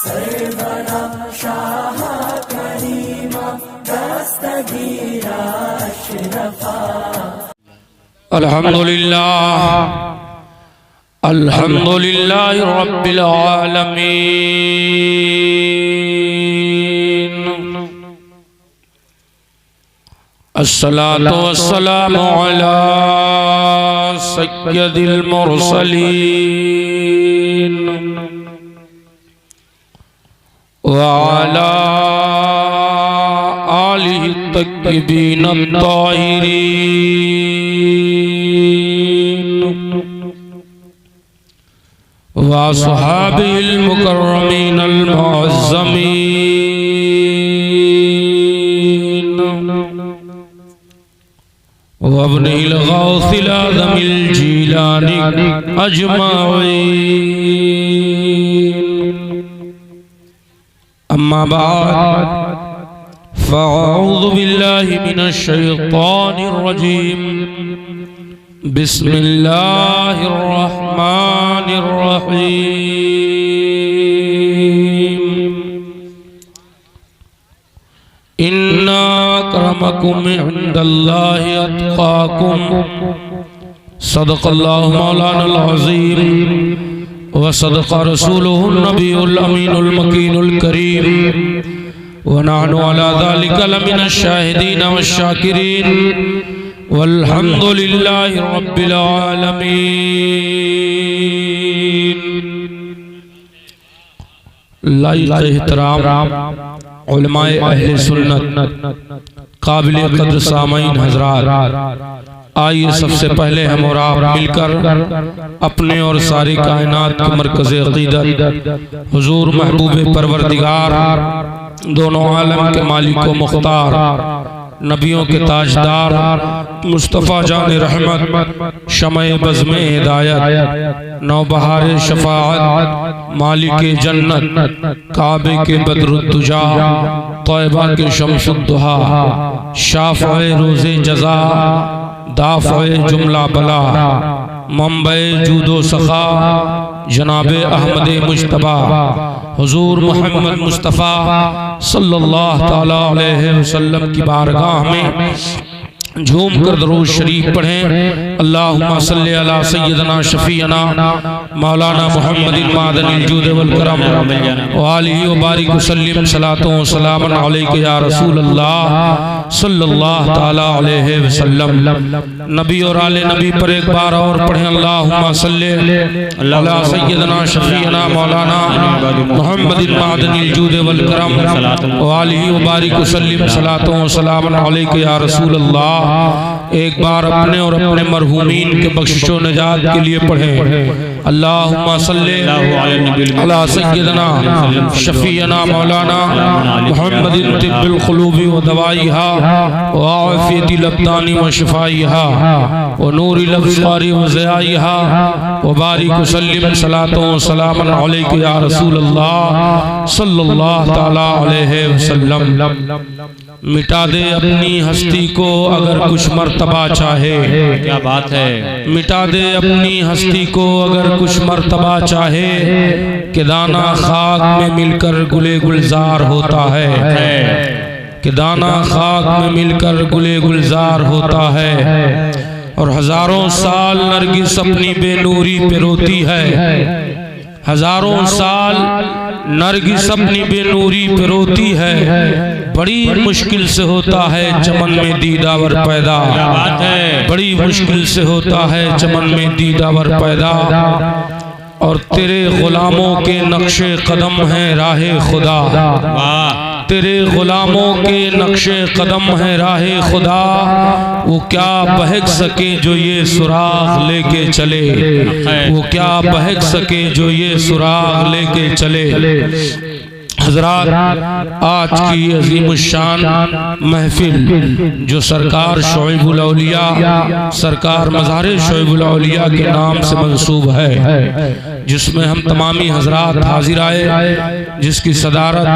سرورا شاہ کریمہ دستگیرہ اشرفا الحمدللہ رب العالمین الصلاة والسلام علی سید المرسلین وعلى آلہ الطیبین الطاہرین وصحابہ المکرمین المعظمین وابن الغوث الأعظم الجیلانی اجمعین اما بعد فاعوذ باللہ من الشیطان الرجیم بسم اللہ الرحمن الرحیم ان اکرمکم عند اللہ اتقاکم صدق اللہ مولانا العظیم وصدق رسوله النبي الأمين المكين الكريم ونحن على ذلك لمن الشاهدين والشاكرين والحمد لله رب العالمين. لائق احترام علماء اہل سنت قابل قدر سامعین حضرات، آئیے سب سے پہلے ہم اور آپ مل کر اپنے اور ساری کائنات کے مرکز عقیدت حضور محبوب پروردگار دونوں عالم کے مالک و مختار نبیوں کے تاجدار مصطفیٰ جان رحمت شمع بزم ہدایت نوبہار شفاعت مالک جنت کعبے کے بدر الدجا طیبہ کے شمس الضحا شافع روز جزا دافع جملہ بلا منبع جود و سخا جناب احمد مجتبی حضور محمد مصطفیٰ صلی اللہ تعالیٰ علیہ وسلم کی بارگاہ میں جھوم کر درود شریف پڑھیں. اللہم صلی علی سیدنا شفیعنا مولانا محمد المعدن الجود والکرم وآلہ وبارک وسلم صلاة و سلام علیکہ یا رسول اللہ صلی اللہ تعالیٰ علیہ وسلم. نبی اور آل نبی پر ایک بار اور پڑھیں. اللہم صلی علی سیدنا شفیعنا مولانا محمد المعدن الجود والکرم وآلہ وبارک وسلم صلاة و سلام علیکہ یا رسول اللہ. ایک بار اپنے اور اپنے مرحومین کے بخشش و نجات کے لیے پڑھیں. اللہم صلی علی سیدنا شفیعنا مولانا محمد طب القلوب و دوائیہا وعافیت الابدان و شفائیہا ونور الابصار و ضیائیہا وبارک وسلم صلاة و سلام علیکہ یا رسول اللہ صلی اللہ تعالیٰ علیہ وسلم. مٹا دے اپنی ہستی کو اگر کچھ مرتبہ چاہے. کیا بات ہے. مٹا دے اپنی ہستی کو اگر کچھ مرتبہ چاہے کہ دانہ خاک میں مل کر گلے گلزار ہوتا ہے. کہ دانہ خاک میں مل کر گلے گلزار ہوتا ہے اور ہزاروں سال نرگس اپنی بے نوری پہ روتی ہے. ہزاروں سال نرگس اپنی بے نوری پہ روتی ہے. بڑی مشکل سے ہوتا ہے چمن میں دیداور پیدا. بڑی مشکل سے ہوتا ہے چمن میں دیداور پیدا. اور تیرے غلاموں کے نقش قدم ہیں راہ خدا. تیرے غلاموں کے نقش قدم ہیں راہ خدا. وہ کیا بہک سکے جو یہ سراغ لے کے چلے. وہ کیا بہک سکے جو یہ سراغ لے کے چلے. حضرات، آج کی عظیم الشان محفل جو سرکار شعیب الاولیاء سرکار مظہر شعیب الاولیاء کے نام سے منسوب ہے، جس میں ہم تمامی حضرات حاضر آئے، جس کی صدارت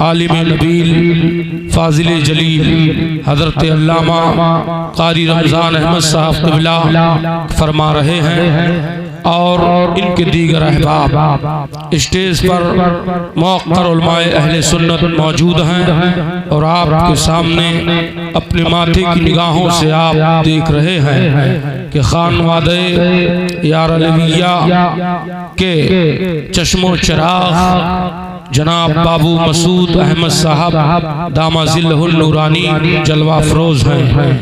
عالم نبیل فاضل جلیل حضرت علامہ قاری رمضان احمد صاحب قبلہ فرما رہے ہیں. اور ان کے دیگر احباب اسٹیج پر موقر علماء اہل سنت موجود ہیں اور آپ کے سامنے اپنے ماتھے کی نگاہوں سے آپ دیکھ رہے ہیں کہ خانوادہ یار علویہ کے چشم و چراغ جناب بابو مسعود احمد صاحب دامہ ظلہ النورانی جلوہ افروز ہیں۔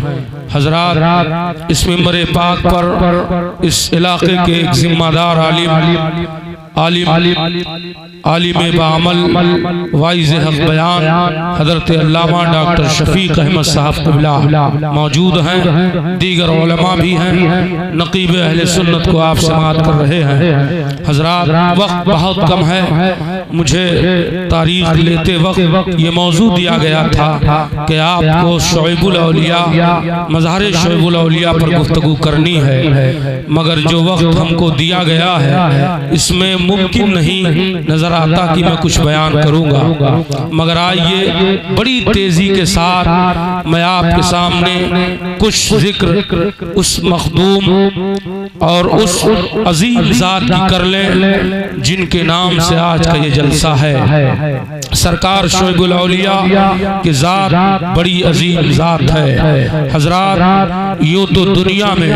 حضرات اس ممبر پاک پر اس علاقے کے ایک ذمہ دار عالم بعمل وائز حق بیان حضرت علامہ ڈاکٹر شفیق احمد صاحب قبلہ موجود ہیں، دیگر علماء بھی ہیں، نقیب اہل سنت کو آپ سماعت کر رہے ہیں۔ حضرات وقت بہت کم ہے، مجھے تاریخ لیتے وقت یہ موضوع دیا گیا تھا کہ آپ کو شعیب الاولیاء مظہر شعیب الاولیاء پر گفتگو کرنی ہے، مگر جو وقت ہم کو دیا گیا ہے اس میں ممکن نہیں نظر آتا کہ میں کچھ بیان کروں گا، مگر آئیے بڑی تیزی کے ساتھ میں آپ کے سامنے کچھ ذکر اس مخدوم اور اس عظیم ذات کی کر لیں جن کے نام سے آج کا یہ جلسہ ہے۔ سرکار شعیب الاولیاء کی ذات بڑی عظیم ذات ہے۔ حضرات یوں تو دنیا میں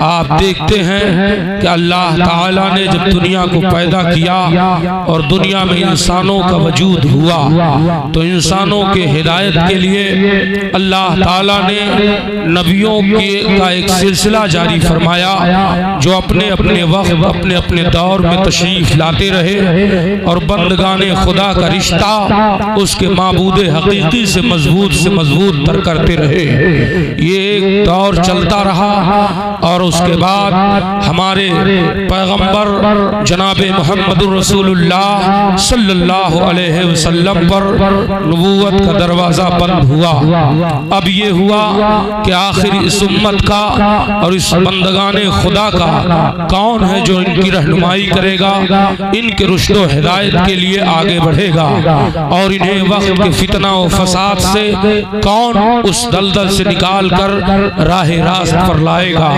آپ دیکھتے ہیں کہ اللہ تعالیٰ نے جب دنیا کو پیدا کیا اور دنیا میں انسانوں کا وجود ہوا تو انسانوں کے ہدایت کے لیے اللہ تعالیٰ نے نبیوں کا ایک سلسلہ جاری فرمایا جو اپنے اپنے وقت اپنے اپنے دور میں تشریف لاتے رہے اور بندگان خدا کا رشتہ اس کے معبود حقیقی سے مضبوط تر کرتے رہے۔ یہ ایک دور چلتا رہا اور اس کے بعد ہمارے پیغمبر جناب محمد رسول اللہ صلی اللہ علیہ وسلم پر نبوت کا دروازہ بند ہوا۔ اب یہ ہوا کہ آخر اس امت کا اور اس بندگان خدا کا کون ہے جو ان کی رہنمائی کرے گا، ان کے رشد و ہدایت کے لیے آگے بڑھے گا اور انہیں وقت کے فتنہ و فساد سے کون اس دلدل سے نکال کر راہ راست پر لائے گا۔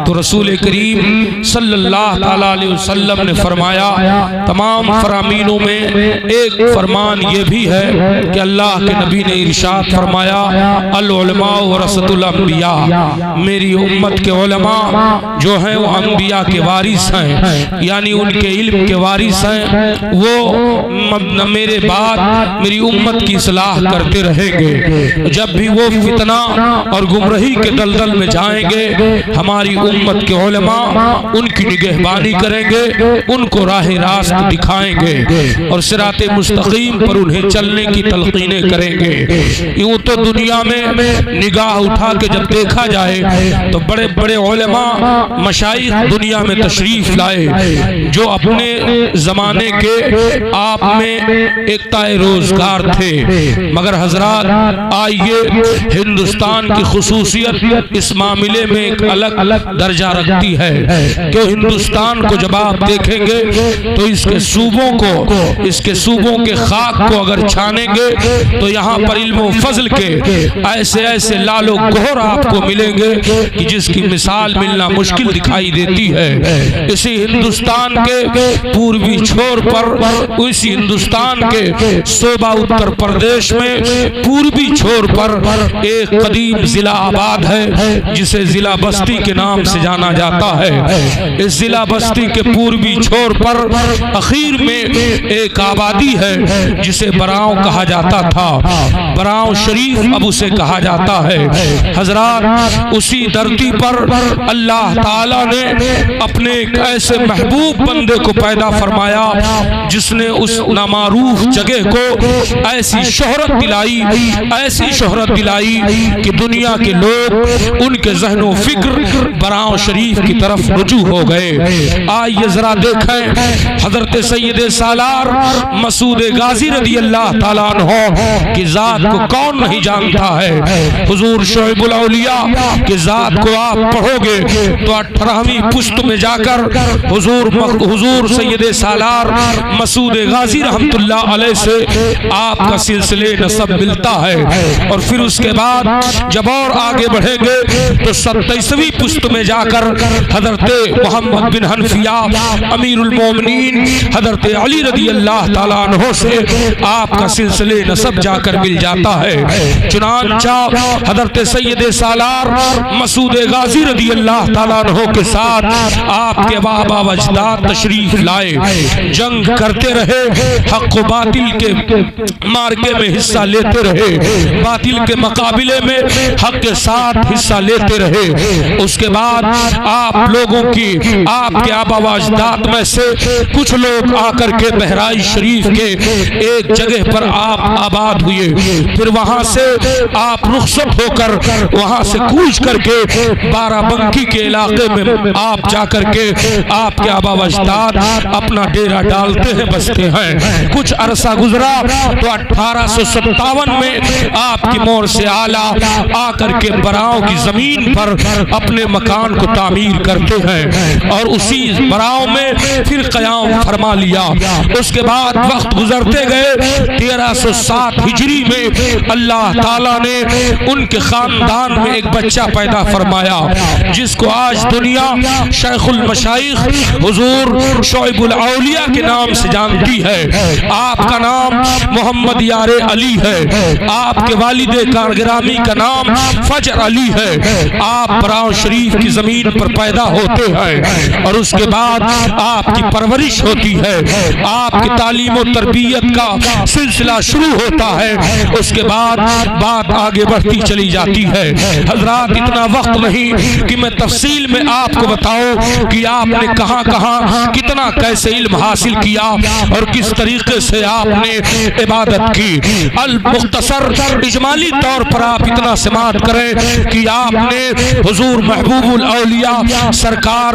تو رسول کریم صلی اللہ علیہ وسلم نے فرمایا تمام فرامینوں میں ایک فرمان یہ بھی ہے کہ اللہ کے نبی نے ارشاد فرمایا العلماء ورثۃ الانبیاء، میری امت کے علماء جو ہیں وہ انبیاء کے وارث ہیں، یعنی ان کے علم کے وارث ہیں، وہ میرے بعد میری امت کی اصلاح کرتے رہیں گے۔ جب بھی وہ فتنہ اور گمراہی کے دلدل میں جائیں گے ہماری امت کے علماء ان کی نگہبانی کریں گے، ان کو راہ راست دکھائیں گے اور صراط مستقیم پر انہیں چلنے کی تلقینیں کریں گے۔ یوں تو دنیا میں نگاہ اٹھا کے جب دیکھا جائے تو بڑے بڑے علماء مشائخ دنیا میں تشریف لائے جو اپنے زمانے کے آپ میں ایک تائے روزگار تھے، مگر حضرات آئیے ہندوستان کی خصوصیت اس معاملے میں ایک الگ درجہ رکھتی ہے کہ ہندوستان کو جب آپ دیکھیں گے تو اس کے صوبوں کے خاک کو اگر چھانیں گے تو یہاں پر علم و فضل کے ایسے لال و گوہر آپ کو ملیں گے کہ جس کی مثال ملنا مشکل دکھائی دیتی ہے۔ اسی ہندوستان کے پوروی چھور پر، اسی ہندوستان کے صوبہ اتر پردیش میں پوروی چھور پر ایک قدیم ضلع آباد ہے جسے ضلع بستی کے نام سے جانا جاتا ہے۔ اس ضلع بستی کے پوروی چھور پر اخیر میں ایک آبادی ہے جسے براؤں کہا جاتا تھا، براؤں شریف اب اسے کہا جاتا ہے۔ حضرات اسی دھرتی پر اللہ تعالیٰ نے اپنے ایک ایسے محبوب بندے کو پیدا فرمایا جس نے اس نامعروف جگہ کو ایسی شہرت دلائی کہ دنیا کے لوگ ان کے ذہن و فکر براؤں شریف کی طرف رجوع ہو گئے۔ آئیے ذرا دیکھیں حضرت سید سالار مسعود غازی رضی اللہ تعالیٰ عنہ کی ذات کو کون نہیں جانتا ہے؟ حضور شعیب الاولیاء کی ذات کو آپ پڑھو گے تو 18ویں پشت میں جا کر حضور سید سالار مسعود غازی رحمت اللہ علیہ سے آپ کا سلسلے نسب ملتا ہے۔ اور پھر اس کے بعد جب اور آگے بڑھیں گے تو 27ویں پشت میں جا کر حضرت محمد بن حنفیہ امیر المومنین حضرت علی رضی اللہ تعالیٰ عنہ سے آپ کا سلسلے نسب جا کر مل جاتا ہے۔ چنانچہ حضرت سید سالار مسعود غازی رضی اللہ تعالیٰ عنہ کے ساتھ آپ کے بابا و اجداد تشریف لائے، جنگ کرتے رہے، حق و باطل کے مارکے میں حصہ لیتے رہے، باطل کے مقابلے میں حق کے ساتھ حصہ لیتے رہے۔ اس کے بعد آپ لوگوں کی آپ کے آبا و اجداد میں سے کچھ لوگ آ کر کے بہرائچ شریف کے ایک جگہ پر آپ آباد ہوئے، پھر وہاں سے آپ رخصت ہو کر وہاں سے کوچ کر کے بارہ بنکی کے علاقے میں آپ جا کر کے آپ کے آبا و اجداد اپنا ڈیرا ڈالتے ہیں، بستے ہیں۔ کچھ عرصہ گزرا تو 1857 میں آپ کی مور سے آلہ آ کر کے براؤں کی زمین پر اپنے مکان کو تعمیر کرتے ہیں اور اسی براؤں میں پھر قیام فرما لیا۔ اس کے بعد وقت گزرتے گئے، 1307 ہجری میں اللہ تعالیٰ نے ان کے خاندان میں ایک بچہ پیدا فرمایا جس کو آج دنیا شیخ المشائخ حضور شعیب الاولیاء کے نام سے جانتی ہے۔ آپ کا نام محمد یار علی ہے، آپ کے والد کارگرامی کا نام فجر علی ہے۔ آپ براؤ شریف کی زمین پر پیدا ہوتے ہیں اور اس کے بعد آپ کی پرورش ہوتی ہے، آپ کی تعلیم و تربیت کا سلسلہ شروع ہوتا ہے۔ اس کے بعد بات آگے بڑھتی چلی جاتی ہے۔ حضرات اتنا وقت نہیں کہ میں تفصیل میں آپ کو بتاؤں کہ آپ نے کہاں کہاں کتنا کیسے علم حاصل کیا اور کس طریقے سے آپ نے عبادت کی۔ المختصر اجمالی طور پر آپ اتنا سماعت کریں کہ آپ نے حضور محبوب الاولیاء سرکار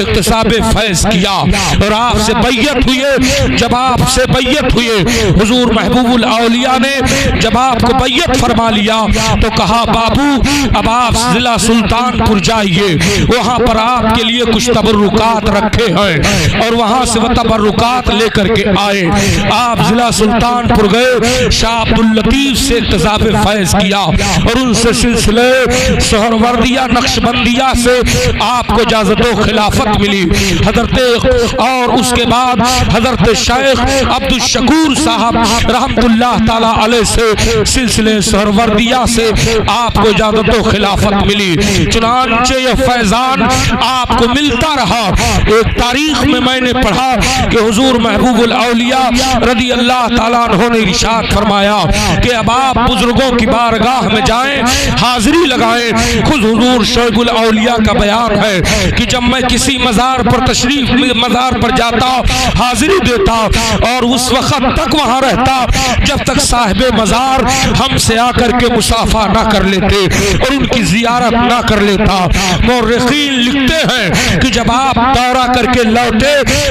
اکتساب فیض کیا اور آپ سے بیعت ہوئے۔ جب آپ سے بیعت ہوئے حضور محبوب الاولیاء نے جب آپ کو بیعت فرما لیا تو کہا بابو اب آپ ضلع سلطان پور جائیے، وہاں پر آپ کے لیے کچھ تبرکات رکھے ہیں اور وہاں سے وہ تبرکات لے کر کے آئے۔ آپ ضلع سلطان پور گئے، شاہ عبداللطیف سے اکتساب فیض کیا اور ان سے سلسلے سہروردیہ نقشبندیہ سے آپ کو اجازت و خلافت ملی حضرت، اور اس کے بعد حضرت شیخ عبد الشکور صاحب رحمت اللہ تعالیٰ علیہ سے سلسلے سہروردیہ سے آپ کو اجازت و خلافت ملی۔ چنانچہ یہ فیضان آپ کو ملتا رہا۔ ایک تاریخ میں نے پڑھا کہ حضور محبوب الاولیاء رضی اللہ تعالیٰ عنہ نے ارشاد فرمایا کہ اب آپ بزرگوں کی بارگاہ میں جائیں، حاضری لگائیں۔ خود حضور شعیب الاولیاء کا بیان ہے کہ جب میں کسی مزار پر جاتا حاضری دیتا اور اس وقت تک وہاں رہتا جب تک صاحب مزار ہم سے آ کر کے مصافحہ نہ کر لیتے اور ان کی زیارت نہ کر لیتا۔ مورخین لکھتے ہیں کہ جب آپ دورہ کر کے لوٹے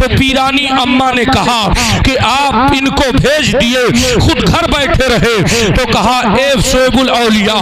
تو پیرانی اماں نے کہا کہ آپ ان کو بھیج دیے، خود گھر بیٹھے رہے۔ تو کہا اے شعیب الاولیاء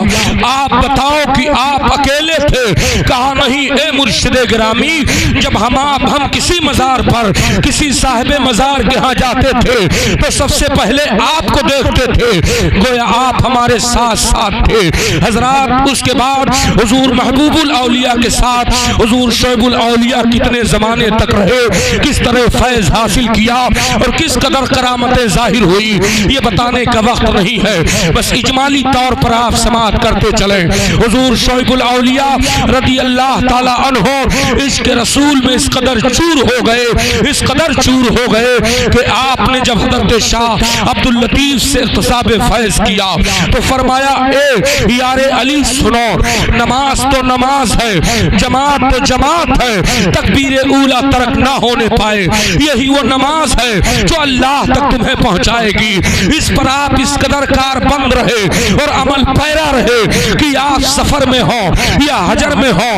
آپ بتاؤ کہ آپ اکیلے تھے؟ کہا نہیں اے مرشد گرامی، جب ہم کسی مزار پر کسی صاحب مزار کے ہاں جاتے تھے تو سب سے پہلے آپ کو دیکھتے تھے، گویا آپ ہمارے ساتھ ساتھ تھے۔ حضرات اس کے بعد حضور محبوب الاولیاء کے ساتھ حضور شعیب الاولیاء کتنے زمانے تک رہے، کس طرح فیض حاصل کیا اور کس قدر کرامتیں ظاہر ہوئی، یہ بتانے کا وقت نہیں ہے، بس اجمالی طور پر آپ سماعت کرتے چلیں۔ حضور شعیب الاولیاء رضی اللہ تعالی عنہ عشق رسول میں اس قدر چور ہو گئے، اس قدر چور ہو گئے کہ آپ نے جب حضرت شاہ عبداللطیف سے اکتساب فیض کیا تو فرمایا اے یار علی سنو، نماز تو نماز ہے، جماعت تو جماعت ہے، تکبیر اولا ترک نہ ہونے پائے، یہی وہ نماز ہے جو اللہ تک تمہیں پہنچائے گی۔ اس پر آپ اس قدر کار بند رہے اور عمل پیرا رہے کہ آپ سفر میں ہو یا حجر میں ہو،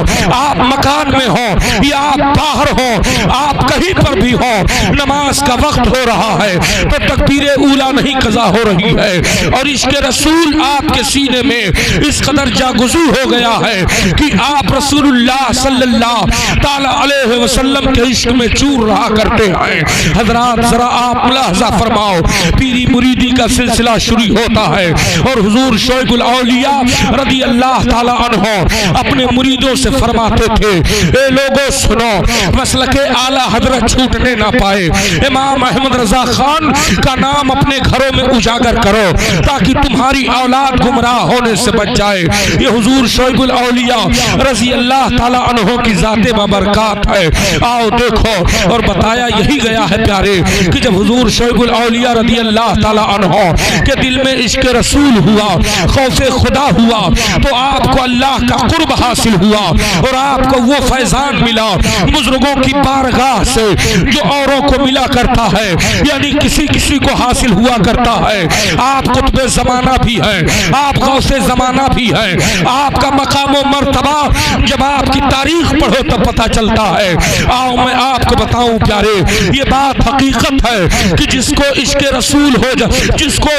آپ مکان میں ہو یا آپ باہر ہو، آپ کہیں پر بھی ہو، نماز کا وقت ہو رہا ہے تو تکبیر اولا نہیں قضا ہو رہی ہے، اور عشق رسول آپ کے سینے میں اس قدر جاگزو ہو گیا ہے کہ آپ رسول اللہ صلی اللہ تعالی علیہ وسلم کے عشق میں چور رہا کرتے ہیں۔ حضرات ذرا آپ ملاحظہ فرماؤ، پیری مریدی کا سلسلہ شروع ہوتا ہے اور حضور شعیب الاولیاء رضی اللہ تعالی عنہ اپنے مریدوں سے فرماتے تھے، اے لوگوں سنو، مسلک اعلیٰ حضرت چھوٹنے نہ پائے، امام احمد رضا خان کا نام اپنے گھروں میں اجاگر کرو تاکہ تمہاری اولاد گمراہ ہونے سے بچ جائے۔ یہ حضور شعیب الاولیاء رضی اللہ تعالی عنہ کی ذات بابرکات ہے۔ آؤ دیکھو، اور بتایا یہی گیا ہے پیارے کہ جب حضور شعیب الاولیاء رضی اللہ تعالی عنہ کے دل میں عشق رسول ہوا، خوف خدا ہوا، تو آپ کو اللہ کا قرب حاصل ہوا اور آپ کو وہ فیضان ملا بزرگوں کی بارگاہ سے جو اوروں کو ملا کرتا ہے، یعنی کسی کسی کو حاصل ہوا کرتا ہے۔ آپ قطب زمانہ بھی ہیں، آپ غوث زمانہ بھی ہیں، آپ کا مقام و مرتبہ جب آپ کی تاریخ پڑھو تو پتہ چلتا ہے۔ آؤ میں آپ کو بتاؤں پیارے، یہ بات حقیقت ہے کہ جس کو عشق رسول ہو جائے، جس کو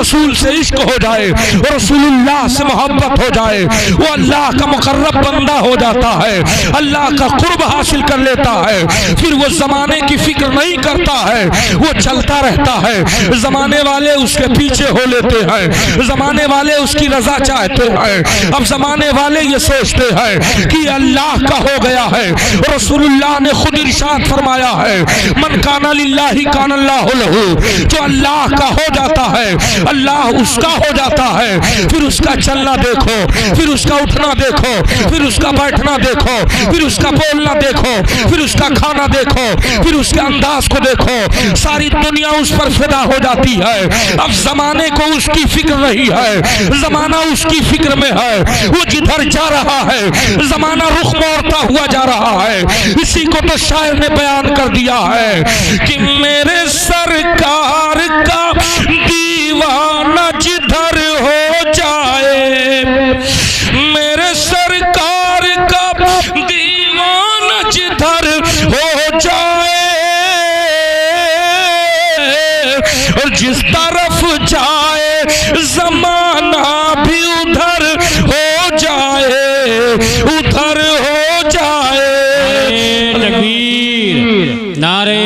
رسول سے عشق ہو جائے اور رسول اللہ سے محبت ہو جائے، وہ اللہ کا مقرب بندہ ہو جاتا ہے، اللہ کا قرب حاصل کر لیتا ہے۔ پھر وہ زمانے کی فکر نہیں کرتا ہے، وہ چلتا رہتا ہے۔ زمانے والے اس کے پیچھے ہو لیتے ہیں، زمانے والے اس کی رضا چاہتے ہیں۔ اب زمانے والے یہ سوچتے ہیں کہ اللہ کا ہو گیا ہے، رسول اللہ نے خود ارشاد فرمایا ہے، من کان للہ کان اللہ لہ، جو اللہ کا ہو جاتا ہے اللہ اس کا ہو جاتا ہے۔ پھر اس کا چلنا دیکھو، پھر اس کا اٹھنا دیکھو، پھر اس کا بیٹھنا دیکھو، پھر اس کا بولنا دیکھو، پھر اس کا کھانا دیکھو، پھر اس کے انداز کو دیکھو، ساری دنیا اس پر فدا ہو جاتی ہے۔ اب زمانے کو اس کی فکر نہیں ہے، زمانہ اس کی فکر میں ہے، وہ جدھر جا رہا ہے زمانہ رخ موڑتا ہوا جا رہا ہے۔ اسی کو تو شاعر نے بیان کر دیا ہے کہ میرے سرکار کا دیوانہ جدھر ہو جائے، میرے سرکار کا دیوانہ جدھر ہو جائے، اور جس طرف جائے زمانہ بھی ادھر ہو جائے، ادھر ہو جائے۔ تکبیر، نعرہ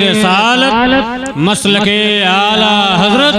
رسالت، مسلک اعلیٰ حضرت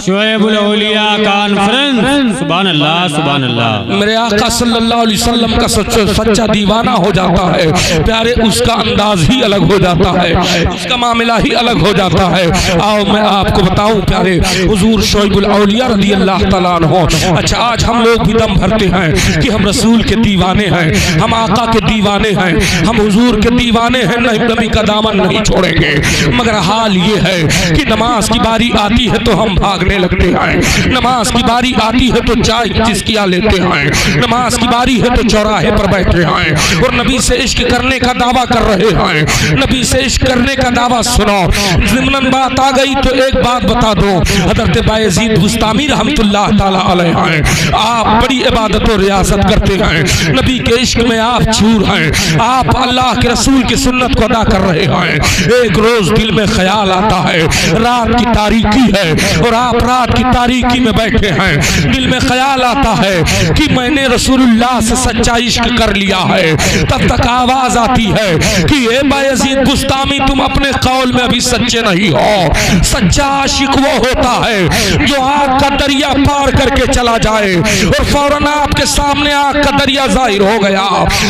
شعیب الاولیاء کانفرنس۔ سبحان اللہ، سبحان اللہ۔ میرے آقا صلی اللہ علیہ وسلم کا سچا دیوانہ ہو جاتا ہے پیارے، اس کا انداز ہی الگ ہو جاتا ہے، اس کا معاملہ ہی الگ ہو جاتا ہے۔ آؤ میں آپ کو بتاؤں پیارے، حضور شعیب الاولیاء رضی اللہ تعالیٰ عنہ، اچھا آج ہم لوگ بھی دم بھرتے ہیں کہ ہم رسول کے دیوانے ہیں، ہم آقا کے دیوانے ہیں، ہم حضور کے دیوانے ہیں، نبی کا دامن نہیں چھوڑیں گے، مگر حال یہ ہے کہ نماز کی باری آتی ہے تو ہم بھاگنے لگتے ہیں، نماز کی باری آتی ہے تو چائے چسکیاں لیتے ہیں، نماز کی باری ہے تو چوراہے پر بیٹھے ہیں اور نبی سے عشق کرنے کا دعویٰ کر رہے ہیں۔ نبی سے عشق کرنے کا دعویٰ سنو، ضمناً بات آ گئی تو ایک بات بتا دو، حضرت بایزید بستامی رحمت اللہ تعالی علیہ ہیں، آپ بڑی عبادت و ریاضت کرتے ہیں، نبی کے عشق میں آپ چور ہیں، آپ اللہ کے رسول کی سنت کو ادا کر رہے ہیں۔ ایک روز دل میں خیال آتا ہے، رات کی تاریکی ہے اور آپ رات کی تاریکی میں بیٹھے ہیں، دل میں خیال آتا ہے کہ میں نے رسول اللہ سے سچا عشق کر لیا ہے۔ تب تک آواز آتی ہے کہ اے بایزید بستامی تم اپنے قول میں ابھی سچے نہیں ہو، سچا عاشق وہ ہوتا ہے جو آگ کا دریا پار کر کے چلا جائے اور فوراً آپ کے سامنے آگ کا دریا ظاہر ہو گیا۔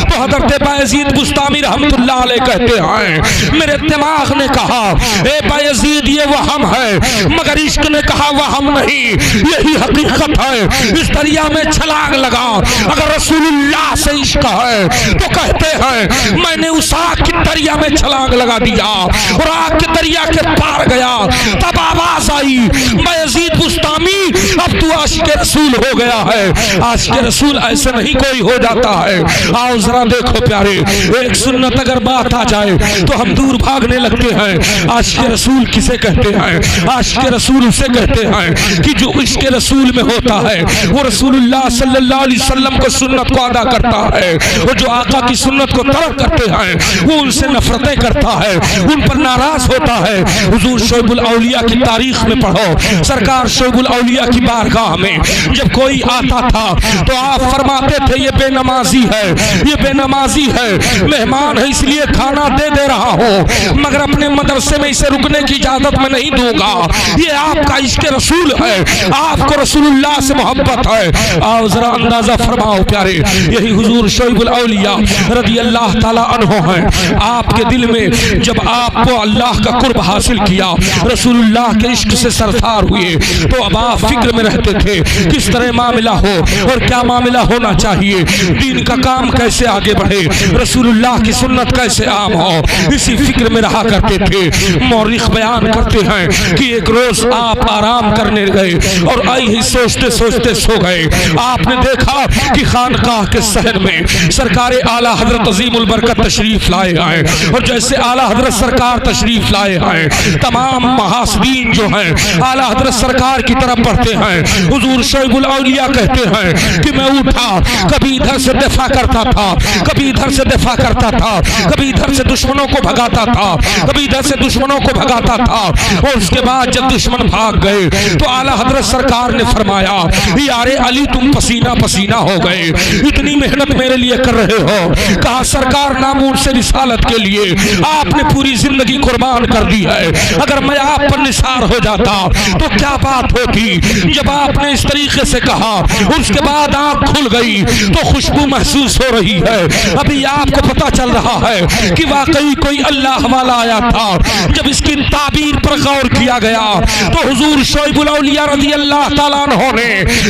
تو حضرت بایزید بستامی رحمت اللہ علیہ کہتے ہیں، میرے دماغ نے کہا اے بایزید یہ وہم ہے، مگر عشق نے کہا وہم نہیں، یہی حقیقت ہے، اس دریا میں چھلانگ لگا۔ اگر رسول اللہ سے عشق ہے تو کہتے ہیں میں نے اس آگ کی دریا میں چھلانگ لگا دیا اور آگ کے دریا کے پار گیا۔ تب آواز آئی بایزید بستامی اب تو عاشق رسول ہو گیا ہے۔ عاشق رسول ایسے نہیں کوئی ہو جاتا ہے۔ آؤ ذرا دیکھو پیارے، ایک سنت اگر بات آ جائے تو ہم دور بھاگنے لگتے ہیں، عاشق رسول کسے کہتے ہیں؟ عاشق رسول اسے کہتے ہیں کہ جو عشق رسول میں ہوتا ہے وہ رسول اللہ صلی اللہ علیہ وسلم کو سنت کو ادا کرتا ہے، اور جو آقا کی سنت کو ترک کرتے ہیں وہ ان سے نفرتیں کرتا ہے، ان پر ناراض ہوتا ہے۔ حضور شعیب الاولیاء کی تاریخ میں پڑھو، سرکار شعیب الاولیاء کی بارگاہ میں جب کوئی آتا تھا تو آپ فرماتے تھے یہ بے نمازی ہے، یہ بے نمازی ہے، مہمان ہے اس لیے کھانا دے رہا ہوں، مگر اپنے مدرسے میں اسے رکنے کی اجازت میں نہیں دوں گا، یہ آپ کا عشق رسول ہے، آپ کو رسول اللہ سے محبت ہے۔ آؤ ذرا اندازہ فرماؤ پیارے، یہی حضور شعیب الاولیاء رضی اللہ تعالی عنہ ہیں۔ آپ کے دل میں جب آپ کو اللہ کا قرب حاصل کیا، رسول اللہ کے عشق سے سرفار ہوئے، تو اب آپ فکر میں رہتے تھے کس طرح معاملہ ہو اور کیا معاملہ ہونا چاہیے، دین کا کام کیسے آگے بڑھے، رسول اللہ کی سنت کیسے عام ہو، اسی فکر میں رہا کرتے تھے۔ مورخ بیان کرتے ہیں کہ ایک روز آپ آرام کرنے گئے اور آئی ہی سوچتے سوچتے سو گئے۔ آپ نے دیکھا کہ خانقاہ کے صحن میں سرکار اعلیٰ حضرت عظیم البرکت تشریف لائے ہیں، اور جیسے اعلیٰ حضرت سرکار تشریف لائے ہیں تمام محاسبین جو ہیں اعلیٰ حضرت سرکار کی طرف بڑھتے ہیں۔ حضور شعیب الاولیاء کہتے ہیں کہ میں اٹھا، کبھی ادھر سے دفاع کرتا تھا، کبھی ادھر سے دفاع کرتا تھا، کبھی ادھر سے دشمنوں کو بھگاتا تھا، کبھی ادھر سے دشمنوں کو بھگاتا تھا، اور اس کے بعد جب دشمن بھاگ گئے تو اعلیٰ حضرت سرکار نے فرمایا یار علی تم پسینہ پسینہ ہو گئے، اتنی محنت میرے لیے کر رہے ہو۔ کہا سرکار نامور سے رسالت کے لیے آپ نے پوری زندگی قربان کر دی ہے، اگر میں آپ پر نثار ہو جاتا تو کیا بات ہوتی۔ جب آپ نے اس طریقے سے کہا اس کے بعد آنکھ کھل گئی تو خوشبو محسوس ہو رہی ہے، ابھی آپ کو پتا چل رہا ہے کہ واقعی کوئی اللہ والا آیا تھا۔ جب اس کی تعبیر پر غور کیا گیا تو حضور شعیب الاولیاء رضی اللہ تعالیٰ عنہ نے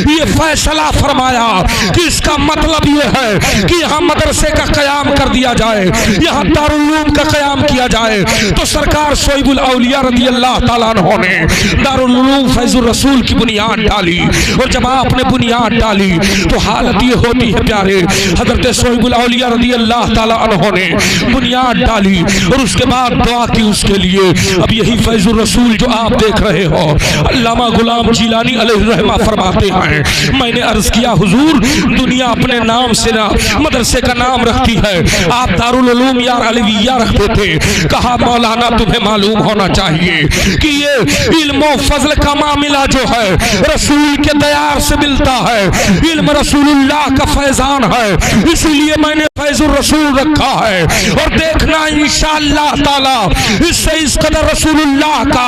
یہ فیصلہ فرمایا کہ اس کا مطلب یہ ہے کہ یہاں مدرسے کا قیام کر دیا جائے، یہاں دارالعلوم کا قیام کیا جائے۔ تو سرکار شعیب الاولیاء رضی اللہ تعالیٰ عنہ نے دارالعلوم فیض الرسول کی بنیاد ڈالی، اور جب آپ نے بنیاد ڈالی تو حالت یہ ہوتی ہے پیارے، حضرت شعیب الاولیاء رضی اللہ تعالیٰ عنہ نے بنیاد ڈالی اور اس کے بعد دعا کی اس کے لیے۔ اب یہی فیض الرسول جو آپ دیکھ رہے ہو، علامہ غلام جیلانی علیہ الرحمہ فرماتے ہیں میں نے عرض کیا حضور دنیا اپنے نام سے نہ مدرسے کا نام رکھتی ہے، آپ دارالعلوم یا علیویہ رکھتے تھے۔ کہا مولانا تمہیں معلوم ہونا چاہیے کہ یہ علم و فضل کا معاملہ جو ہے رسول کے دیار سے ملتا ہے، علم رسول اللہ کا فیضان ہے، اسی لیے میں نے فیض الرسول رکھا ہے، اور دیکھنا انشاءاللہ تعالی اس سے اس قدر رسول اللہ کا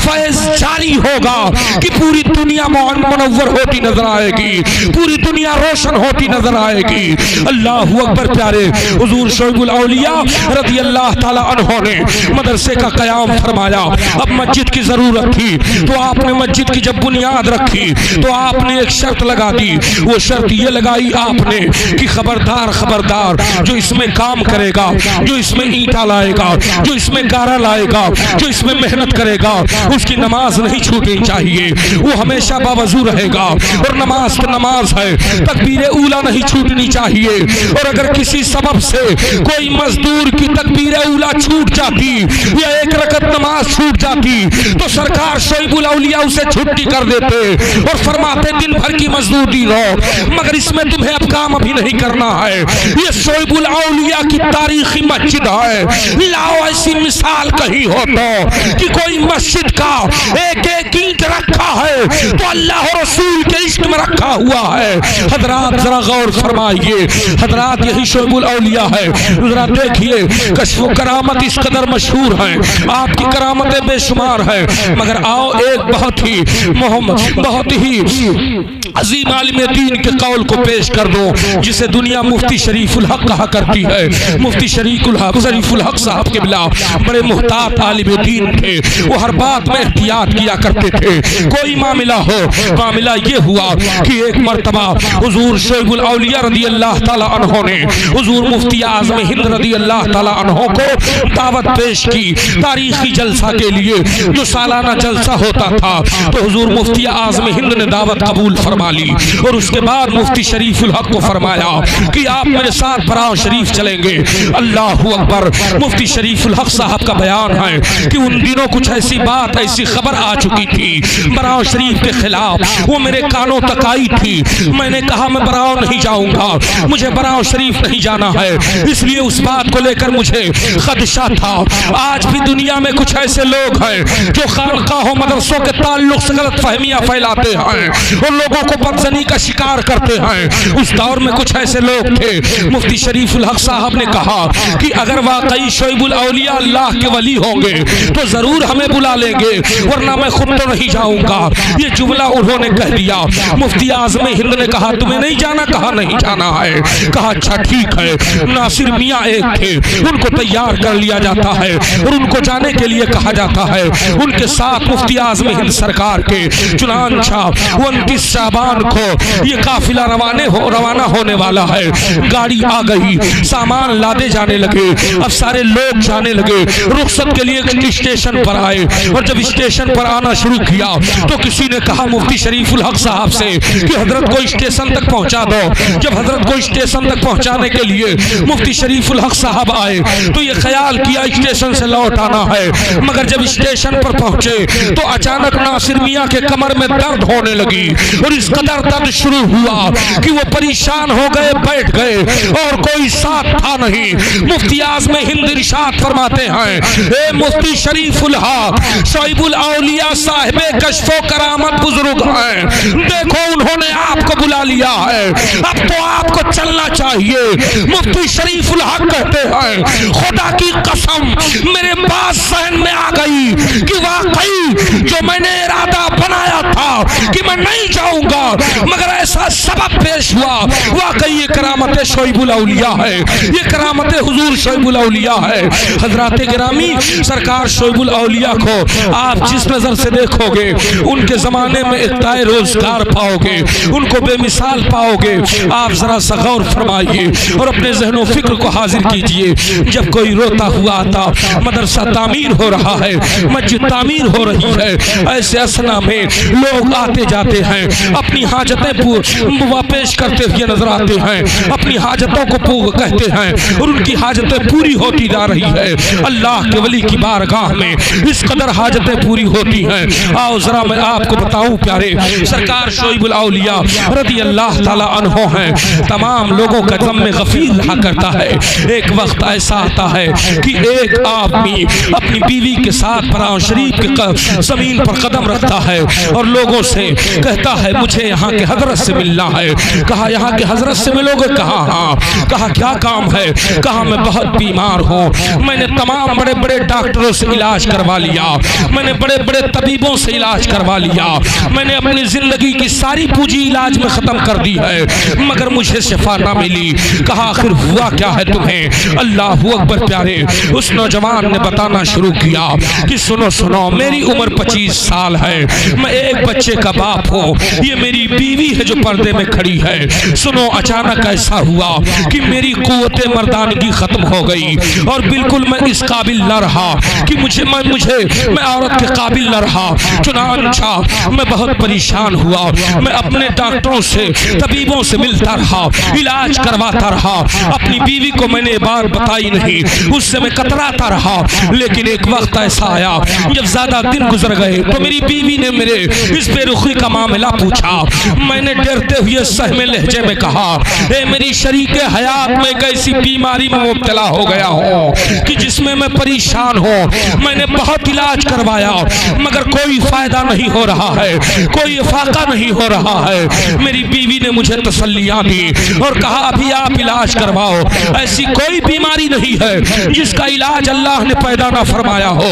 فیض جاری ہوگا کہ پوری دنیا منور ہوتی نظر آئے گی، پوری دنیا روشن ہوتی نظر آئے گی۔ اللہ اکبر پیارے، حضور شعیب الاولیاء رضی اللہ تعالی عنہ نے مدرسے کا قیام فرمایا۔ اب مسجد کی ضرورت تھی تو آپ نے مسجد کی جب بنیاد رکھی تو آپ نے ایک شرط لگا دی، وہ شرط یہ لگائی آپ نے کہ خبردار خبردار جو اس میں کام کرے گا، جو اس میں اینٹا لائے گا، جو اس میں گارا لائے گا، جو اس میں محنت کرے گا، اس کی نماز نہیں چھوٹنی چاہیے، وہ ہمیشہ باوضو رہے گا، اور نماز تو نماز ہے، تکبیر اولا نہیں چھوٹنی چاہیے۔ اور اگر کسی سبب سے کوئی مزدور کی تکبیر اولا چھوٹ جاتی یا ایک رکعت نماز چھوٹ جاتی تو سرکار شعیب الاولیاء اسے چھٹی کر دیتے اور فرماتے دن بھر کی مزدوری لو، مگر اس میں تمہیں اب کام ابھی نہیں کرنا ہے۔ یہ شعیب الاولیاء کی تاریخی مسجد ہے، لاؤ ایسی مثال کہیں ہو تو کہ کوئی مسجد کا ایک ایک اینٹ رکھا ہے تو اللہ اور رسول کے عشق میں رکھا ہوا ہے۔ حضرات ذرا غور فرمائیے، حضرات یہی شعیب الاولیاء ہے۔ ذرا دیکھیے کشف و کرامت اس قدر مشہور ہیں، آپ کی کرامتیں بے شمار ہیں، مگر آؤ ایک بہت ہی عظیم عالم دین کے قول کو پیش کر دو جسے دنیا مفتی شریف الحق کہا کرتی ہے۔ مفتی شریف الحق صاحب کے بلا بڑے محتاط عالم دین تھے، وہ ہر بات میں احتیاط کیا کرتے تھے۔ کوئی معاملہ ہو، معاملہ یہ ہوا کہ ایک مرتبہ حضور شعیب الاولیاء رضی اللہ تعالی عنہ نے حضور مفتی اعظم ہند رضی اللہ تعالی عنہ کو دعوت پیش کی تاریخی جلسہ کے لیے جو سالانہ جلسہ ہوتا تھا، تو حضور مفتی اعظم ہند نے دعوت قبول فرما لی، اور اس کے بعد مفتی شریف الحق کو فرمایا کہ آپ میرے ساتھ براؤ شریف چلیں گے۔ اللہ اکبر۔ مفتی شریف الحق صاحب کا بیان ہے کہ ان دنوں کچھ ایسی بات، ایسی خبر آ چکی تھی براؤ شریف کے خلاف، وہ میرے کانوں تک آئی تھی۔ میں نے کہا میں براؤ نہیں جاؤں گا، مجھے براؤ شریف نہیں جانا ہے، اس لیے اس بات کو لے کر مجھے خدشہ تھا۔ آج بھی دنیا میں کچھ ایسے لوگ ہیں جو خانقاہوں مدرسوں کے تعلق سے غلط فہمیاں پھیلاتے ہیں اور لوگوں کو بدزنی کا شکار کرتے ہیں۔ اس دور میں کچھ ایسے لوگ تھے۔ مفتی شریف الحق صاحب نے کہا کہ اگر واقعی شعیب الاولیاء اللہ کے ولی ہوں گے تو ضرور ہمیں بلا لیں گے، ورنہ میں خود تو نہیں جاؤں گا۔ یہ جملہ انہوں نے کہہ دیا۔ مفتی اعظم ہند نے کہا تمہیں نہیں جانا؟ کہا نہیں جانا ہے۔ کہا اچھا ٹھیک ہے۔ ناصر میاں ایک تھے، ان کو تیار کر لیا جاتا ہے اور ان کو جانے کے لیے کہا جاتا ہے۔ ان کے ساتھ مفتی اعظم ہند سرکار کے چنانچہ 29 شعبان کو یہ قافلہ روانہ ہونے والا ہے۔ گاڑی آ گئی، سامان لادے جانے لگے، اب سارے لوگ جانے لگے، رخصت کے لیے اسٹیشن پر آئے، اور جب اسٹیشن پر آنا شروع کیا تو کسی نے کہا مفتی شریف الحق صاحب سے کہ حضرت کو اسٹیشن تک پہنچا دو۔ جب حضرت کو اسٹیشن تک پہنچانے کے لیے مفتی شریف الحق صاحب آئے تو یہ خیال کیا اسٹیشن سے لوٹ آنا ہے، مگر جب اسٹیشن پر پہنچے تو اچانک ناصر میاں کے کمر میں درد ہونے لگی، اور اس قدر درد شروع ہوا کہ وہ پریشان ہو گئے، بیٹھ گئے، اور کوئی ساتھ تھا نہیں۔ مفتی اعظم ہند ارشاد فرماتے ہیں اے مفتی شریف الحق، شعیب الاولیاء صاحب کشف و کرامت بزرگ ہیں، دیکھو انہوں نے آپ کو بلا لیا ہے، اب تو آپ کو چلنا چاہیے۔ مفتی شریف الحق کہتے ہیں خدا کی قسم میرے پاس ذہن میں آ گئی کہ واقعی جو میں نے ارادہ بنایا تھا کہ میں نہیں جاؤں گا، مگر ایسا سبب پیش ہوا، واقعی یہ کرامت شعیب الاولیاء ہے، یہ کرامت حضور شعیب الاولیاء ہے۔ حضرات گرامی، سرکار شعیب الاولیاء کو آپ جس نظر سے دیکھو گے ان کے زمانے میں اقتداء روزگار پاؤ گے، ان کو بے مثال پاؤ گے۔ آپ ذرا سا غور فرمائیے اور اپنے ذہن و فکر کو حاضر کیجئے۔ جب کوئی روتا ہوا آتا، مدرسہ تعمیر ہو رہا ہے، مسجد تعمیر ہو رہی ہے، ایسے اسنا میں لوگ آتے جاتے ہیں، اپنی حاجتیں پیش کرتے ہوئے نظر آتے ہیں، اپنی حاجتوں کو کہتے ہیں اور ان کی حاجتیں پوری ہوتی جا رہی ہے۔ اللہ کے ولی کی بارگاہ میں اس قدر حاجتیں پوری ہوتی ہیں۔ آؤ ذرا میں آپ کو بتاؤں پیارے، سرکار شعیب الاولیاء رضی اللہ تعالیٰ عنہ ہیں، تمام لوگوں کا ذم غفیر رہا کرتا ہے۔ ایک وقت ایسا آتا ہے کہ ایک آدمی اپنی بیوی کے ساتھ براؤ شریف کے زمین پر قدم رکھتا ہے اور لوگوں سے کہتا ہے مجھے یہاں کے حضرت سے ملنا ہے۔ کہا یہاں کے حضرت سے ملو گے؟ کہا ہاں۔ کہا کیا کام ہے؟ کہا میں بہت بیمار ہوں، میں نے تمام بڑے بڑے ڈاکٹروں سے علاج کروا لیا، میں نے بڑے بڑے طبیبوں سے علاج کروا لیا، میں نے اپنی زندگی کی ساری پونجی علاج میں ختم کر دی ہے، مگر مجھے شفا نہ ملی۔ کہا آخر ہوا کیا ہے تمہیں؟ اللہ اکبر پیارے، اس نوجوان نے بتانا شروع کیا کہ سنو سنو، میری عمر 25 سال ہے، میں ایک بچے کا باپ ہوں، یہ میری بیوی ہے جو پردے میں کھڑی ہے۔ سنو اچانک ایسا ہوا کہ میری قوت مردانگی ختم ہو گئی اور بالکل میں اس قابل نہ رہا کہ میں عورت کے قابل نہ رہا، چنانچہ میں بہت پریشان ہوا، میں اپنے ڈاکٹروں سے طبیبوں سے ملتا رہا، علاج کرواتا رہا، اپنی بیوی کو میں نے بات بتائی نہیں، اس سے میں کتراتا رہا۔ لیکن ایک وقت ایسا آیا جب زیادہ دن گزر گئے تو میری بیوی نے میرے اس بے رخی کا معاملہ پوچھا۔ میں نے ڈرتے ہوئے سہمے لہجے میں کہا اے میری شریک حیات، میں ایک ایسی بیماری میں مبتلا ہو گیا ہوں کہ جس میں میں پریشان ہوں، میں نے بہت علاج کروایا مگر کوئی فائدہ نہیں ہو رہا ہے، کوئی افاقہ نہیں ہو رہا ہے۔ میری بیوی نے مجھے تسلیاں دی اور کہا ابھی آپ علاج کرواؤ، ایسی کوئی بیماری نہیں ہے جس کا علاج اللہ نے پیدا نہ فرمایا ہو،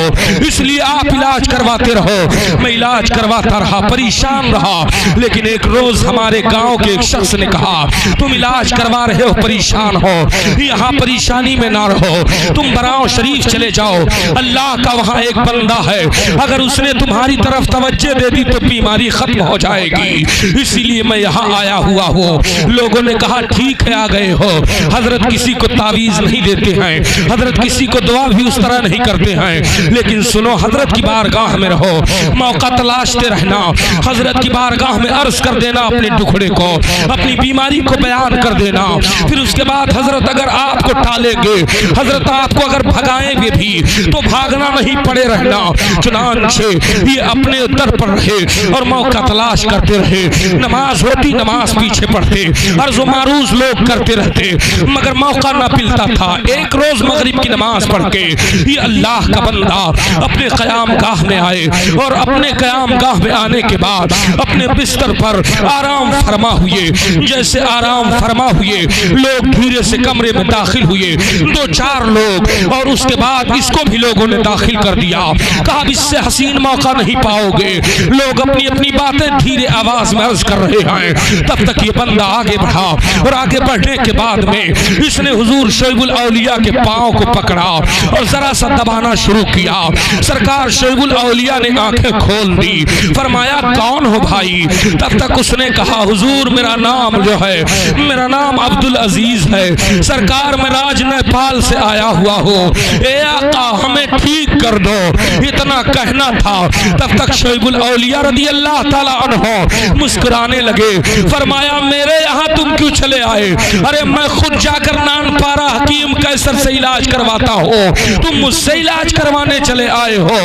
اس لیے آپ علاج کرواتے رہو۔ میں علاج کرواتا رہا، پریشان رہا، لیکن ایک روز ہمارے گاؤں کے ایک شخص نے کہا تم علاج کروا رہے ہو، پریشان ہو، یہاں پریشانی میں نہ رہو، تم براؤ شریف چلے جاؤ، اللہ کا وہاں ایک بندہ ہے، اگر اس نے تمہاری طرف توجہ دے دی تو بیماری ختم ہو جائے گی، اسی لیے میں یہاں آیا ہوا ہوں۔ لوگوں نے کہا ٹھیک ہے آ گئے ہو، حضرت کسی کو تعویذ نہیں دیتے ہیں، حضرت کسی کو دعا بھی اس طرح نہیں کرتے ہیں، لیکن سنو حضرت کی بارگاہ میں رہو، موقع تلاشتے رہنا، حضرت کی بارگاہ میں عرض کر دینا اپنے ٹکڑے کو، اپنی بیماری کو بیان کر دینا، پھر اس کے بعد حضرت اگر آپ کو ٹالیں گے، حضرت آپ کو اگر بھگائیں گے بھی تو بھاگنا نہیں، پڑے رہنا۔ چنانچہ یہ اپنے در پر رہے اور موقع تلاش کرتے رہے، نماز ہوتی نماز پیچھے پڑھتے، عرض و معروض لوگ کرتے رہتے، مگر موقع نہ ملتا تھا۔ ایک روز مغرب کی نماز پڑھ کے یہ اللہ کا بندہ اپنے قیام گاہ میں آئے، اور اپنے قیام گاہ میں آنے کے بعد اپنے بستر پر آرام فرما ہوئے، جیسے آرام فرما ہوئے لوگ دھیرے سے کمرے میں داخل ہوئے، دو چار لوگ، اور اس کے بعد اس کو بھی لوگوں نے داخل کر دیا، کہا اس سے حسین موقع نہیں پاؤ گے، لوگ اپنی اپنی باتیں دھیرے آواز میں عرض کر رہے ہیں۔ تب تک یہ بندہ آگے بڑھا، اور آگے بڑھنے کے بعد میں اس نے حضور شعیب الاولیاء کے پاؤں کو پکڑا اور ذرا سا دبانا شروع کیا۔ سرکار شعیب الاولیاء نے آنکھیں کھول دی، فرمایا کون ہو بھائی؟ تب تک اس نے کہا حضور میرا نام جو ہے، میرا نام عبدالعزیز ہے، سرکار میں راج نیپال سے آیا ہوا ہوں، اے آقا ہمیں ٹھیک کر دو، اتنا کہنا تھا۔ تب تک شعیب الاولیاء رضی اللہ تعالیٰ عنہ مسکرانے لگے، فرمایا میرے یہاں تم کیوں چلے آئے؟ ارے میں خود جا کر نان پارا حکیم قیصر سے علاج کرواتا ہوں، تم مجھ سے علاج کروانے چلے آئے ہو،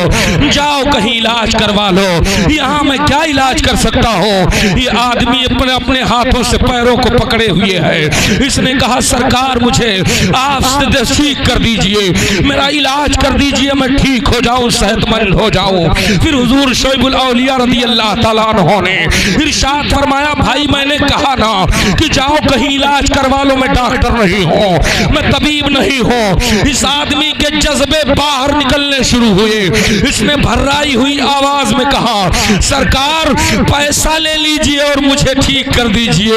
جاؤ کہیں علاج کروا لو، یہاں میں کیا علاج کر سکتا ہوں؟ یہ آدمی اپنے اپنے ہاتھوں سے پیروں کو پکڑے ہوئے ہے، اس نے کہا سرکار مجھے آپ ٹھیک کر دیجئے، میرا علاج کر دیجئے، میں ٹھیک ہو جاؤں، صحت مند ہو جاؤں۔ پھر حضور شعیب الاولیاء رضی اللہ تعالیٰ عنہ نے ارشاد فرمایا بھائی میں نے کہا نا کہ جاؤ کہیں علاج کروا لو، میں ڈاکٹر نہیں ہوں، میں طبیب نہیں ہوں۔ اس آدمی کے جذبے باہر نکلنے شروع ہوئے، اس نے بھرائی ہوئی آواز میں کہا سرکار پیسہ لے لیجئے اور مجھے ٹھیک کر دیجئے،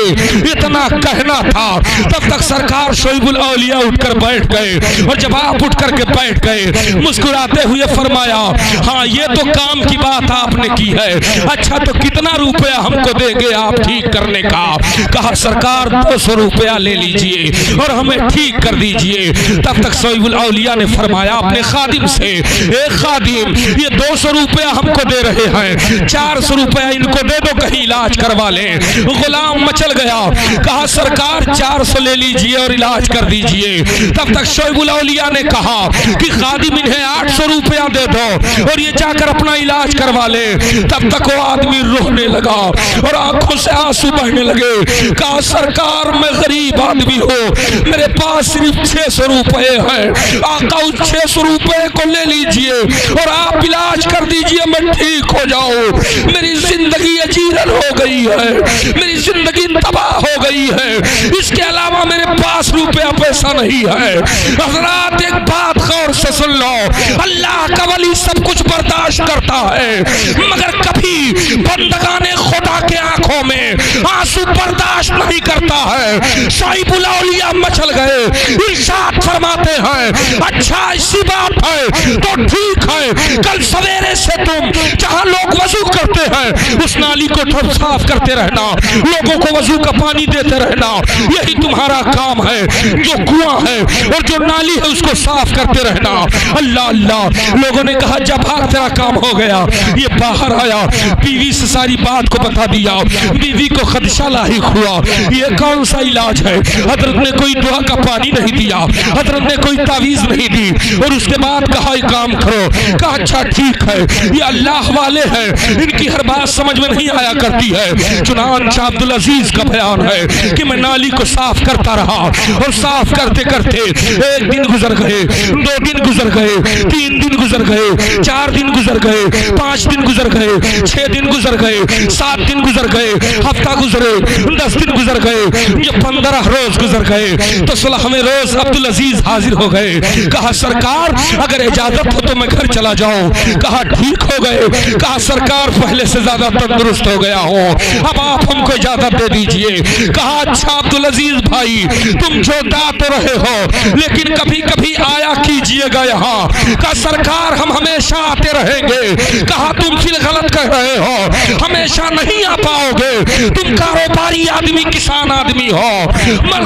اتنا کہنا تھا۔ تب تک سرکار شعیب الاولیاء اٹھ کر بیٹھ گئے، اور جب آپ اٹھ کر کے بیٹھ گئے مسکراتے ہوئے فرمایا ہاں یہ تو کام کی بات آپ نے کی ہے، اچھا تو کتنا روپیہ ہم کو دیں گے آپ ٹھیک کرنے کا؟ کہا سرکار 200 روپیہ لے لیجئے اور ہمیں ٹھیک کر دیجئے۔ تب تک شعیب الاولیاء نے فرمایا اپنے خادم سے اے خادم یہ 200 روپیہ ہم کو دے رہے ہیں، 400 روپیہ ان کو دے دو کہیں علاج کروا لیں۔ غلام مچل گیا، کہا سرکار 400 لے لیجئے اور علاج کر دیجئے۔ تب تک شعیب الاولیاء نے کہا کہ خادم انہیں 800 روپیہ دے دو اور یہ جا کر اپنا علاج کروا لے۔ تب تک وہ آدمی رونے لگا اور آنکھوں سے آنسو بہنے لگے، کہا سرکار میں غریب آدمی ہوں، میرے پاس صرف 600 روپے ہیں، آقا اس 600 روپے کو لے لیجئے اور آپ علاج کر دیجئے، میں ٹھیک ہو جاؤں۔ میری زندگی اجیرن ہو گئی ہے، میری زندگی تباہ ہو گئی ہے، اس کے علاوہ میرے پاس روپیہ پیسہ نہیں ہے۔ حضرات ایک بات غور سے سن لو، اللہ کا ولی سب کچھ برداشت کرتا ہے، مگر کبھی بندگان خدا کے آنکھوں میں آنسو برداشت نہیں کرتا ہے۔ شعیب الاولیاء مچل گئے، ارشاد فرماتے ہیں اچھا ایسی بات ہے تو ٹھیک ہے، کل سویرے سے تم جہاں لوگ وضو کرتے ہیں اس نالی کو صاف کرتے رہنا، لوگوں کو وضو کا پانی دیتے رہنا، یہی تمہارا کام ہے، جو کنواں ہے اور جو نالی ہے اس کو صاف کرتے رہنا۔ اللہ اللہ، لوگوں نے کہا جب تیرا کام ہو گیا، یہ باہر آیا، بیوی سے ساری بات کو بتا دیا، بیوی کو خدشہ لاحق ہوا، یہ کون سا علاج ہے؟ حضرت نے کوئی دعا کا پانی نہیں دیا، حضرت نے کوئی تعویذ نہیں دی، اور اس کے بعد کہا یہ کام کرو، کہا اچھا ٹھیک ہے، یہ اللہ والے ہیں، ان کی ہر بات سمجھ میں نہیں آیا کرتی ہے۔ چنانچہ عبدالعزیز کا بیان ہے کہ میں نالی کو صاف کرتا رہا، اور صاف کرتے کرتے ایک دن گزر گئے، 2 دن گزر گئے، 3 دن گزر گئے، 4 دن گزر گئے، 5 دن گزر گئے، 6 دن گزر گئے، 7 دن گزر گئے، ہفتہ گزرے، 10 دن گزر گئے، جب 15 روز گزر گئے تو 16ویں روز عبدالعزیز حاضر ہو گئے۔ کہا سرکار اگر اجازت ہو تو میں گھر چلا جاؤں، کہا ٹھیک ہو گئے، کہا سرکار پہلے سے زیادہ تندرست ہو گیا ہوں، اب آپ ہم کو اجازت دے دیجئے۔ کہا اچھا عبدالعزیز بھائی تم جو تو رہے ہو لیکن کبھی کبھی آیا کیجئے گا یہاں۔ کہا سرکار ہم ہمیشہ آتے رہیں گے۔ کہا تم پھر غلط کہہ رہے ہو، ہمیشہ نہیں آ پاؤ گے، تم کاروباری آدمی کسان آدمی ہو،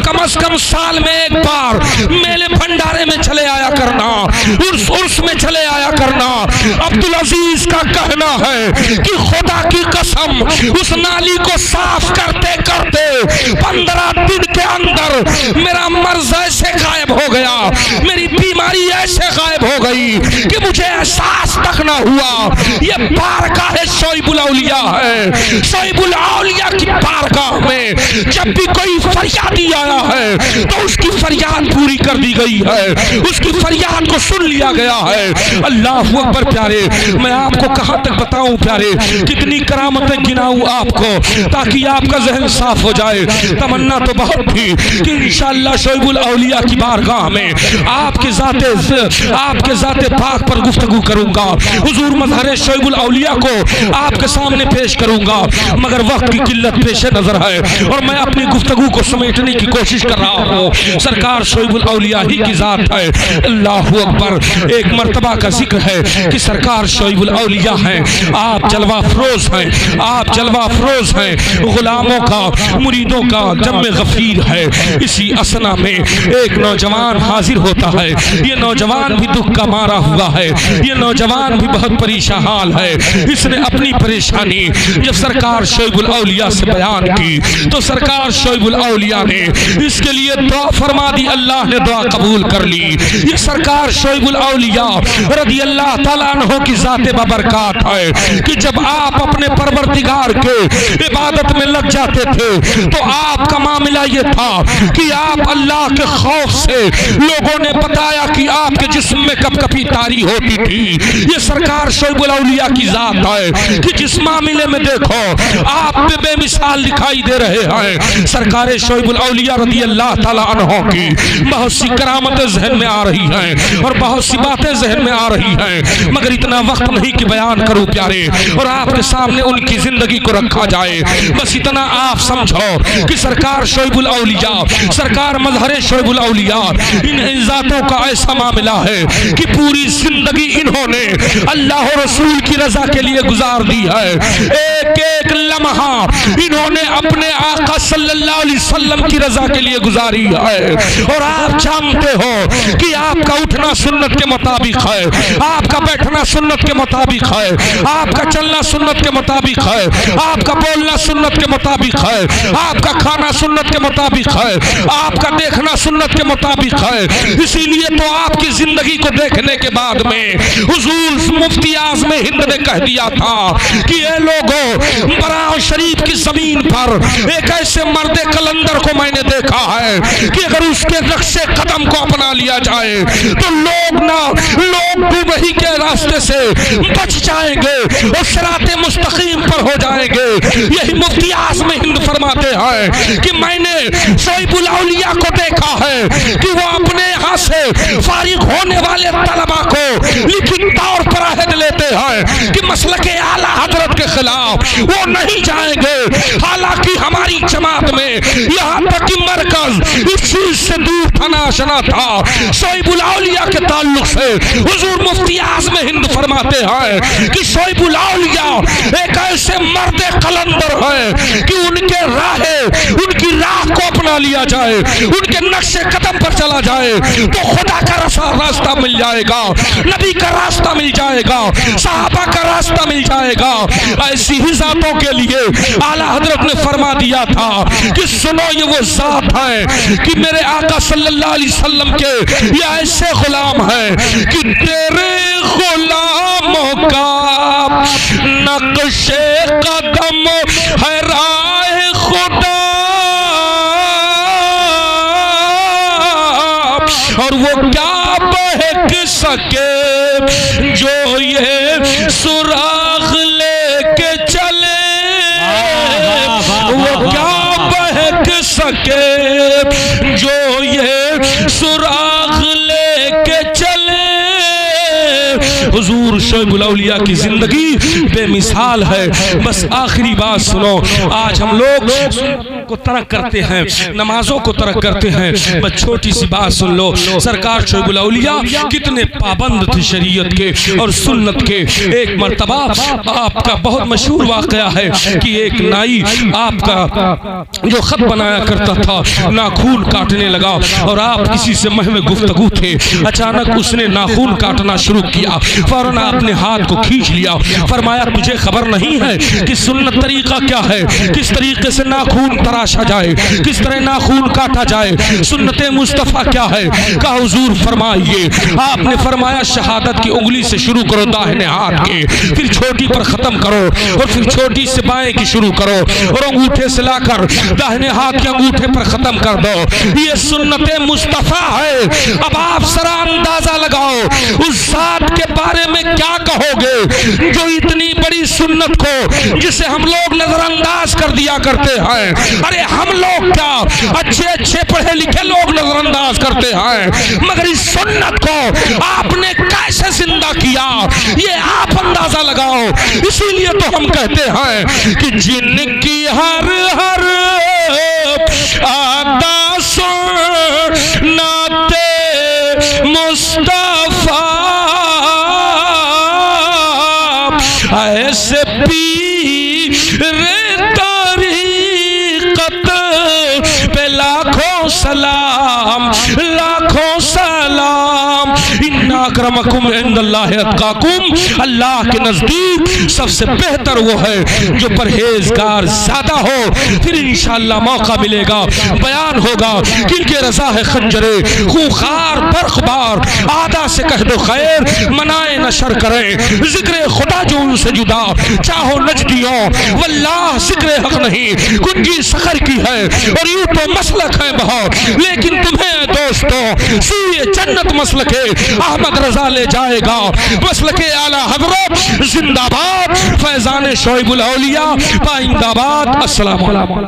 کم از کم سال میں ایک بار میلے بھنڈارے میں چلے آیا کرنا، عرس میں چلے آیا کرنا۔ عبدالعزیز کا کہنا ہے کہ خدا کی قسم اس نالی کو صاف کرتے کرتے 15 دن کے اندر میرا مرض ایسے غائب ہو گیا، میری بیماری ایسے غائب ہو گئی کہ مجھے احساس تک نہ ہوا یہ بارگاہ شعیب الاولیاء ہے۔ شعیب الاولیاء کی بارگاہ میں جب بھی کوئی فریادی آیا ہے تو اس کی فریاد پوری کر دی گئی ہے، اس کی فریاد کو سن لیا گیا ہے۔ اللہ اکبر پیارے، میں آپ کو کہاں تک بتاؤں پیارے، کتنی کرامتیں گناؤں آپ کو تاکہ آپ کا ذہن صاف ہو جائے۔ تمنا تو بہت تھی کہ انشاءاللہ شعیب الاولیاء کی بارگاہ میں آپ کے ذات پاک پر گفتگو کروں گا، حضور مظہر شعیب الاولیاء کو آپ کے سامنے پیش کروں گا، مگر وقت کی قلت پیش نظر ہے اور میں اپنی گفتگو کو سمیٹنے کی کوشش کر رہا ہوں۔ سرکار شعیب الاولیاء ہی کی ذات ہے۔ اللہ اکبر، ایک مرتبہ کا ذکر ہے کہ سرکار شعیب الاولیاء ہیں، آپ جلوہ افروز ہیں، آپ جلوہ افروز ہیں، غلاموں کا مریدوں کا جم غفیر ہے۔ اسی اسنا میں ایک نوجوان حاضر ہوتا ہے، یہ نوجوان بھی دکھ کا مارا ہوا ہے، یہ نوجوان بھی بہت پریشان حال ہے۔ اس نے اپنی پریشانی جب سرکار شعیب الاولیاء سے بیان کی تو سرکار شعیب الاولیاء نے اس کے لیے دعا فرما دی، اللہ نے دعا قبول کر لی۔ یہ سرکار شعیب الاولیاء رضی اللہ تعالیٰ عنہ کی ذات ببرکات ہے کہ جب آپ اپنے پروردگار کے عبادت میں لگ جاتے تھے تو آپ کا معاملہ یہ تھا کہ آپ اللہ کے خوف سے، لوگوں نے بتایا کہ آپ کے جسم میں کب کبھی تاری ہوتی تھی۔ یہ سرکار شعیب الاولیاء کی ذات ہے کہ جس معاملے میں دیکھو آپ بے مثال دکھائی دے رہے ہیں۔ سرکار شعیب الاولیاء رضی اللہ تعالیٰ عنہ کی بہت سی کرامتیں ذہن میں آ رہی ہیں اور بہت سی باتیں ذہن میں آ رہی ہیں، مگر اتنا وقت نہیں کہ بیان کروں پیارے اور آپ کے سامنے ان کی زندگی کو رکھا جائے۔ بس اتنا آپ سمجھو کہ سرکار شعیب الاولیاء، سرکار مظہر شعیب الاولیاء، ان ذاتوں کا ایسا معاملہ ہے کہ پوری زندگی انہوں نے اللہ و رسول کی رضا کے لیے گزار دی ہے۔ ایک ایک لمحہ انہوں نے اپنے آقا صلی اللہ علیہ وسلم کی رضا کے لیے گزاری ہے۔ اور آپ جانتے ہو کہ آپ کا اٹھنا سنت کے مطابق ہے، آپ کا بیٹھنا سنت کے مطابق ہے، آپ کا چلنا سنت کے مطابق ہے، آپ کا بولنا سنت کے مطابق ہے، آپ کا کھانا سنت کے مطابق ہے، آپ کا دیکھنا سنت کے مطابق ہے۔ اسی لیے تو آپ کی زندگی کو دیکھنے کے بعد میں حضور مفتی اعظم ہند نے کہہ دیا تھا کہ اے لوگوں، براہ شریف کی زمین پر ایک ایسے مرد کلندر کو میں نے دیکھا ہے کہ اگر اس کے نقش قدم کو اپنا لیا جائے تو لوگ گمراہی کے راستے سے بچ جائیں گے اور صراط مستقیم پر ہو جائیں گے۔ یہی مفتی اعظم ہند فرماتے ہیں کہ میں نے شعیب الاولیاء کو دیکھا ہے کہ وہ اپنے یہاں سے فارغ ہونے والے طلباء کو لکھت طور پر عہد لیتے ہیں کہ مسلک اعلیٰ حضرت کے خلاف وہ نہیں جائیں گے۔ حالانکہ ہماری جماعت میں یہاں تک کہ مرکز اس چیز سے دور تھا تھا شعیب الاولیاء کے تعلق سے حضور مفتی اعظم ہند فرماتے ہیں کہ شعیب الاولیاء ایک ایسے مرد قلندر ہے کہ ان کی راہ کو اپنا لیا جائے، ان کے نقش قدم پر چلا جائے تو خدا کا راستہ مل جائے گا، نبی کا راستہ مل جائے گا، صحابہ کا راستہ مل جائے گا۔ ایسی ہی ذاتوں کے لیے اعلیٰ حضرت نے فرما دیا تھا کہ سنو یہ وہ ذات ہے کہ میرے آقا صلی اللہ علیہ وسلم کے یہ ایسے غلام ہیں کہ تیرے غلاموں کا نقش قدم ہے راہ خدا، اور وہ کیا بہک سکے جو یہ سراغ لے کے چلے، وہ کیا بہک سکے جو یہ سراغ لے کے چلے، حضور شعیب الاولیاء کی زندگی بے مثال ہے۔ بس آخری بات سنو، آج ہم لوگ کو ترک کرتے ہیں، نمازوں کو ترک کرتے ہیں، بس چھوٹی سی بات سن لو، سرکار شعیب الاولیاء کتنے پابند تھے شریعت کے اور سنت کے۔ ایک مرتبہ آپ کا بہت مشہور واقعہ ہے کہ ایک نائی آپ کا جو خط بنایا کرتا تھا ناخون کاٹنے لگا، اور آپ کسی سے محو گفتگو تھے، اچانک اس نے ناخون کاٹنا شروع کیا، فوراً آپ نے ہاتھ کو کھینچ لیا، فرمایا تجھے خبر نہیں ہے کہ سنت طریقہ کیا ہے، کس طریقے سے ناخون تراشا جائے، کس طرح ناخون کاٹا جائے، سنت مصطفیٰ کیا ہے؟ کہا حضور فرمائیے۔ آپ نے فرمایا شہادت کی انگلی سے شروع کرو داہنے ہاتھ کے، پھر چھوٹی پر ختم کرو، اور پھر چھوٹی سے بائیں کی شروع کرو، اور انگوٹھے سے لا کر داہنے ہاتھ کے انگوٹھے پر ختم کر دو۔ یہ سنت مصطفیٰ ہے۔ اب آپ ذرا اندازہ لگاؤ اس ذات کے بارے میں کیا کہو گے جو اتنی بڑی سنت کو جسے ہم لوگ نظر انداز کر دیا کرتے ہیں۔ ارے ہم لوگ کیا اچھے اچھے پڑھے لکھے لوگ نظر انداز کرتے ہیں، مگر اس سنت کو آپ نے کیسے زندہ کیا یہ آپ اندازہ لگاؤ۔ اسی لیے تو ہم کہتے ہیں کہ جن کی ہر ہر آدھا سنت مصطفیٰ ایسے پیر طریقت پہ لاکھوں سلام، لاکھوں سلام۔ ان اکرمکم عند اللہ اتقاکم، اللہ کے نزدیک سب سے بہتر وہ ہے جو پرہیزگار زیادہ ہو۔ پھر انشاءاللہ موقع ملے گا، بیان ہوگا کہ ان کے رضا ہے خنجرے خوخار برق بار، آدھا سے کہہ دو خیر منائے نشر کریں، ذکر خدا جو ان سے جدا چاہو نجدیوں، واللہ ذکر حق نہیں کنجی سخر کی ہے، اور یوں تو مسلک ہے بہت لیکن تمہیں دوستوں سوئے جنت مسلک احمد رضا لے جائے گا۔ مسلک اعلی حضرت زندہ باد، فیضان شعیب الاولیاء پائندہ باد۔ السلام علیکم۔